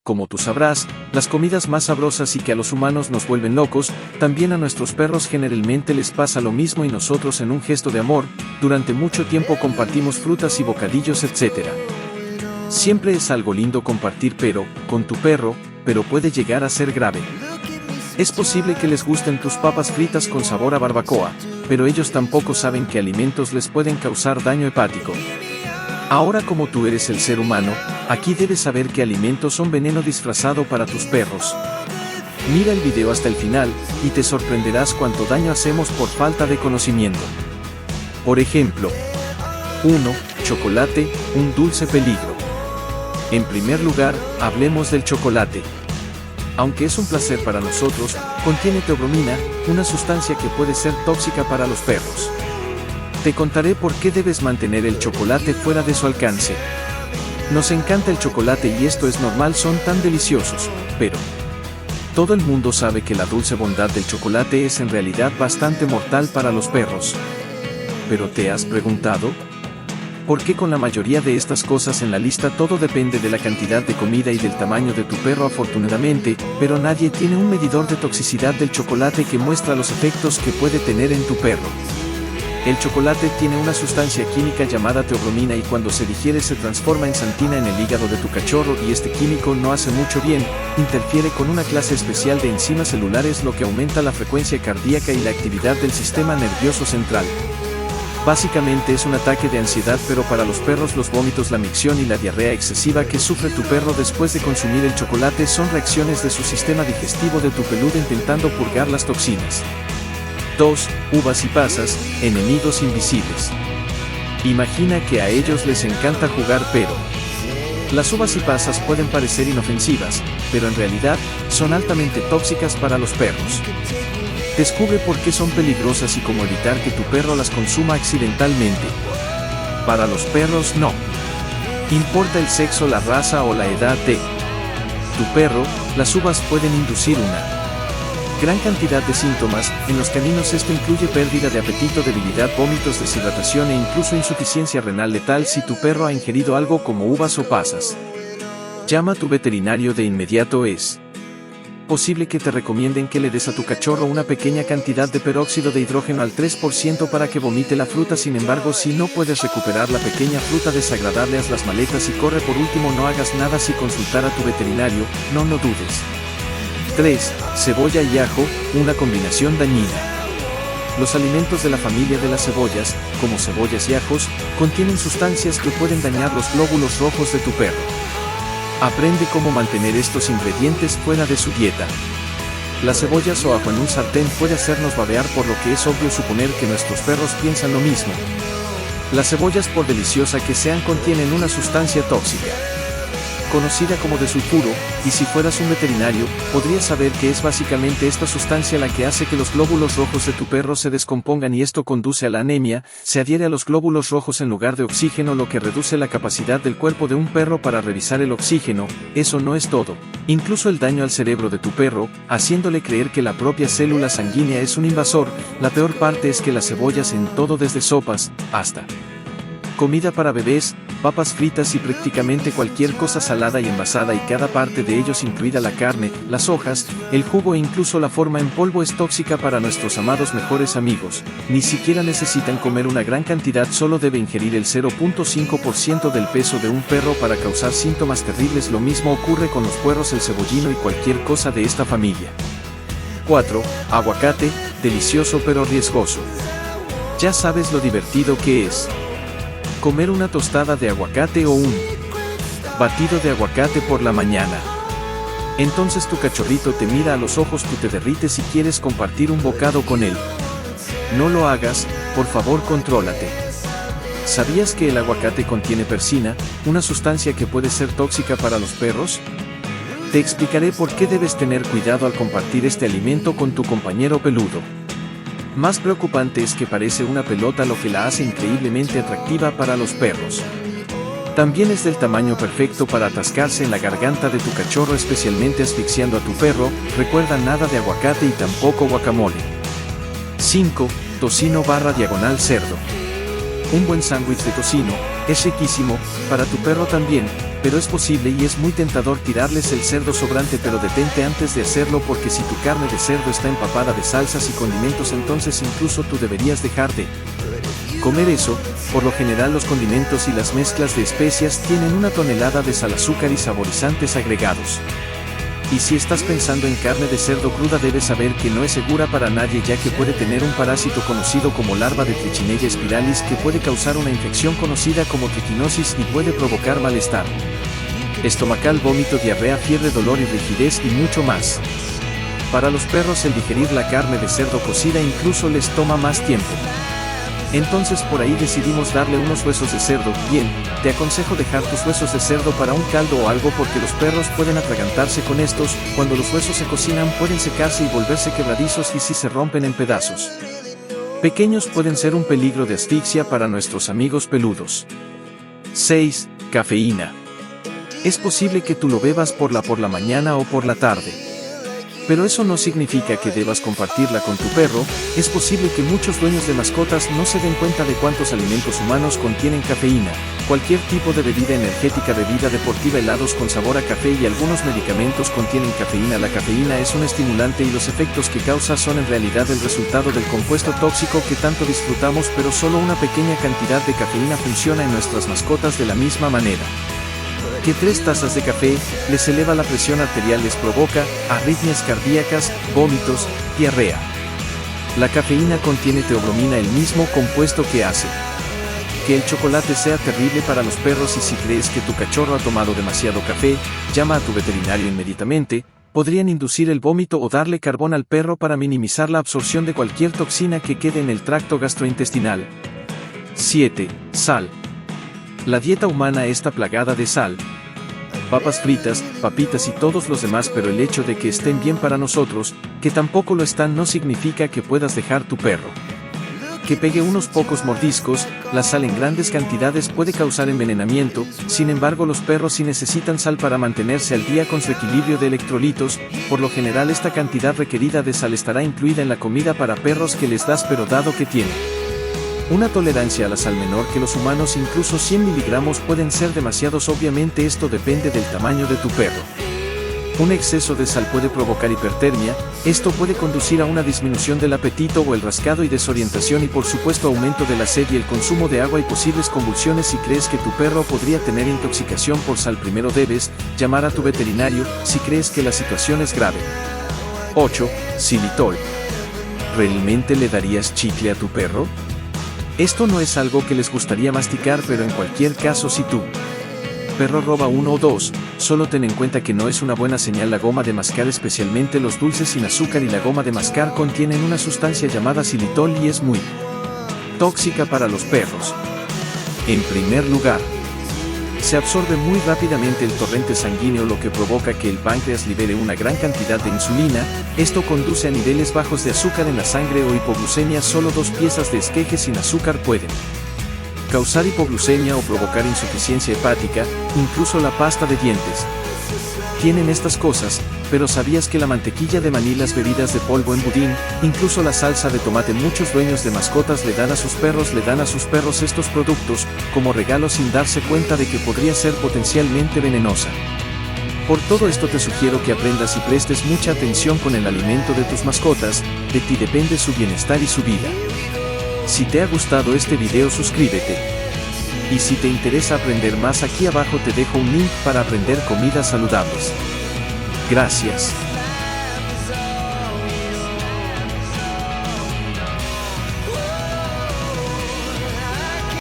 como tú sabrás, las comidas más sabrosas y que a los humanos nos vuelven locos, también a nuestros perros generalmente les pasa lo mismo y nosotros en un gesto de amor, durante mucho tiempo compartimos frutas y bocadillos etc. Siempre es algo lindo compartir con tu perro, pero puede llegar a ser grave. Es posible que les gusten tus papas fritas con sabor a barbacoa, pero ellos tampoco saben qué alimentos les pueden causar daño hepático. Ahora como tú eres el ser humano, aquí debes saber qué alimentos son veneno disfrazado para tus perros. Mira el video hasta el final, y te sorprenderás cuánto daño hacemos por falta de conocimiento. Por ejemplo, 1. Chocolate, un dulce peligro. En primer lugar, hablemos del chocolate. Aunque es un placer para nosotros, contiene teobromina, una sustancia que puede ser tóxica para los perros. Te contaré por qué debes mantener el chocolate fuera de su alcance. Nos encanta el chocolate y esto es normal, son tan deliciosos, pero todo el mundo sabe que la dulce bondad del chocolate es en realidad bastante mortal para los perros. ¿Pero te has preguntado? ¿Por qué con la mayoría de estas cosas en la lista todo depende de la cantidad de comida y del tamaño de tu perro afortunadamente, pero nadie tiene un medidor de toxicidad del chocolate que muestra los efectos que puede tener en tu perro? El chocolate tiene una sustancia química llamada teobromina y cuando se digiere se transforma en xantina en el hígado de tu cachorro y este químico no hace mucho bien, interfiere con una clase especial de enzimas celulares lo que aumenta la frecuencia cardíaca y la actividad del sistema nervioso central. Básicamente es un ataque de ansiedad, pero para los perros los vómitos, la micción y la diarrea excesiva que sufre tu perro después de consumir el chocolate son reacciones de su sistema digestivo de tu peludo intentando purgar las toxinas. 2. Uvas y pasas, enemigos invisibles. Imagina que a ellos les encanta jugar pero las uvas y pasas pueden parecer inofensivas, pero en realidad son altamente tóxicas para los perros. Descubre por qué son peligrosas y cómo evitar que tu perro las consuma accidentalmente. Para los perros no importa el sexo, la raza o la edad de tu perro, las uvas pueden inducir una gran cantidad de síntomas. En los caninos esto incluye pérdida de apetito, debilidad, vómitos, deshidratación e incluso insuficiencia renal letal si tu perro ha ingerido algo como uvas o pasas. Llama a tu veterinario de inmediato. Es posible que te recomienden que le des a tu cachorro una pequeña cantidad de peróxido de hidrógeno al 3% para que vomite la fruta. Sin embargo, si no puedes recuperar la pequeña fruta desagradable, haz las maletas y corre. Por último, no hagas nada sin consultar a tu veterinario, no dudes. 3. Cebolla y ajo, una combinación dañina. Los alimentos de la familia de las cebollas, como cebollas y ajos, contienen sustancias que pueden dañar los glóbulos rojos de tu perro. Aprende cómo mantener estos ingredientes fuera de su dieta. Las cebollas o ajo en un sartén puede hacernos babear, por lo que es obvio suponer que nuestros perros piensan lo mismo. Las cebollas, por deliciosa que sean, contienen una sustancia tóxica conocida como desulfuro, y si fueras un veterinario, podrías saber que es básicamente esta sustancia la que hace que los glóbulos rojos de tu perro se descompongan y esto conduce a la anemia. Se adhiere a los glóbulos rojos en lugar de oxígeno, lo que reduce la capacidad del cuerpo de un perro para revisar el oxígeno. Eso no es todo. Incluso el daño al cerebro de tu perro, haciéndole creer que la propia célula sanguínea es un invasor. La peor parte es que las cebollas en todo, desde sopas hasta comida para bebés, papas fritas y prácticamente cualquier cosa salada y envasada, y cada parte de ellos, incluida la carne, las hojas, el jugo e incluso la forma en polvo, es tóxica para nuestros amados mejores amigos. Ni siquiera necesitan comer una gran cantidad, solo debe ingerir el 0.5% del peso de un perro para causar síntomas terribles. Lo mismo ocurre con los puerros, el cebollino y cualquier cosa de esta familia. 4. Aguacate, delicioso pero riesgoso. Ya sabes lo divertido que es comer una tostada de aguacate o un batido de aguacate por la mañana. Entonces tu cachorrito te mira a los ojos, tú te derrites y quieres compartir un bocado con él. No lo hagas, por favor, contrólate. ¿Sabías que el aguacate contiene persina, una sustancia que puede ser tóxica para los perros? Te explicaré por qué debes tener cuidado al compartir este alimento con tu compañero peludo. Más preocupante es que parece una pelota, lo que la hace increíblemente atractiva para los perros. También es del tamaño perfecto para atascarse en la garganta de tu cachorro, especialmente asfixiando a tu perro. Recuerda, nada de aguacate y tampoco guacamole. 5. Tocino / cerdo. Un buen sándwich de tocino es riquísimo, para tu perro también, pero es posible y es muy tentador tirarles el cerdo sobrante, pero detente antes de hacerlo, porque si tu carne de cerdo está empapada de salsas y condimentos, entonces incluso tú deberías dejar de comer eso. Por lo general los condimentos y las mezclas de especias tienen 1 tonelada de sal, azúcar y saborizantes agregados. Y si estás pensando en carne de cerdo cruda, debes saber que no es segura para nadie, ya que puede tener un parásito conocido como larva de Trichinella spiralis que puede causar una infección conocida como triquinosis y puede provocar malestar estomacal, vómito, diarrea, fiebre, dolor y rigidez y mucho más. Para los perros el digerir la carne de cerdo cocida incluso les toma más tiempo. Entonces por ahí decidimos darle unos huesos de cerdo. Bien, te aconsejo dejar tus huesos de cerdo para un caldo o algo, porque los perros pueden atragantarse con estos. Cuando los huesos se cocinan pueden secarse y volverse quebradizos, y si se rompen en pedazos pequeños pueden ser un peligro de asfixia para nuestros amigos peludos. 6. Cafeína. Es posible que tú lo bebas por la mañana o por la tarde, pero eso no significa que debas compartirla con tu perro. Es posible que muchos dueños de mascotas no se den cuenta de cuántos alimentos humanos contienen cafeína. Cualquier tipo de bebida energética, bebida deportiva, helados con sabor a café y algunos medicamentos contienen cafeína. La cafeína es un estimulante y los efectos que causa son en realidad el resultado del compuesto tóxico que tanto disfrutamos, pero solo una pequeña cantidad de cafeína funciona en nuestras mascotas de la misma manera que 3 tazas de café les eleva la presión arterial, les provoca arritmias cardíacas, vómitos, diarrea. La cafeína contiene teobromina, el mismo compuesto que hace que el chocolate sea terrible para los perros, y si crees que tu cachorro ha tomado demasiado café, llama a tu veterinario inmediatamente. Podrían inducir el vómito o darle carbón al perro para minimizar la absorción de cualquier toxina que quede en el tracto gastrointestinal. 7. Sal. La dieta humana está plagada de sal, papas fritas, papitas y todos los demás, pero el hecho de que estén bien para nosotros, que tampoco lo están, no significa que puedas dejar tu perro que pegue unos pocos mordiscos. La sal en grandes cantidades puede causar envenenamiento. Sin embargo, los perros sí necesitan sal para mantenerse al día con su equilibrio de electrolitos. Por lo general esta cantidad requerida de sal estará incluida en la comida para perros que les das, pero dado que tiene una tolerancia a la sal menor que los humanos, incluso 100 miligramos pueden ser demasiados. Obviamente esto depende del tamaño de tu perro. Un exceso de sal puede provocar hipertermia. Esto puede conducir a una disminución del apetito o el rascado y desorientación, y por supuesto aumento de la sed y el consumo de agua y posibles convulsiones. Si crees que tu perro podría tener intoxicación por sal, primero debes llamar a tu veterinario si crees que la situación es grave. 8. Xilitol. ¿Realmente le darías chicle a tu perro? Esto no es algo que les gustaría masticar, pero en cualquier caso, si tu perro roba 1 o 2, solo ten en cuenta que no es una buena señal. La goma de mascar, especialmente los dulces sin azúcar y la goma de mascar, contienen una sustancia llamada xilitol y es muy tóxica para los perros. En primer lugar, se absorbe muy rápidamente el torrente sanguíneo, lo que provoca que el páncreas libere una gran cantidad de insulina. Esto conduce a niveles bajos de azúcar en la sangre o hipoglucemia. Solo 2 piezas de esqueje sin azúcar pueden causar hipoglucemia o provocar insuficiencia hepática. Incluso la pasta de dientes tienen estas cosas. Pero ¿sabías que la mantequilla de maní, las bebidas de polvo en budín, incluso la salsa de tomate, muchos dueños de mascotas le dan a sus perros estos productos como regalo sin darse cuenta de que podría ser potencialmente venenosa? Por todo esto te sugiero que aprendas y prestes mucha atención con el alimento de tus mascotas. De ti depende su bienestar y su vida. Si te ha gustado este video, suscríbete. Y si te interesa aprender más, aquí abajo te dejo un link para aprender comidas saludables. Gracias.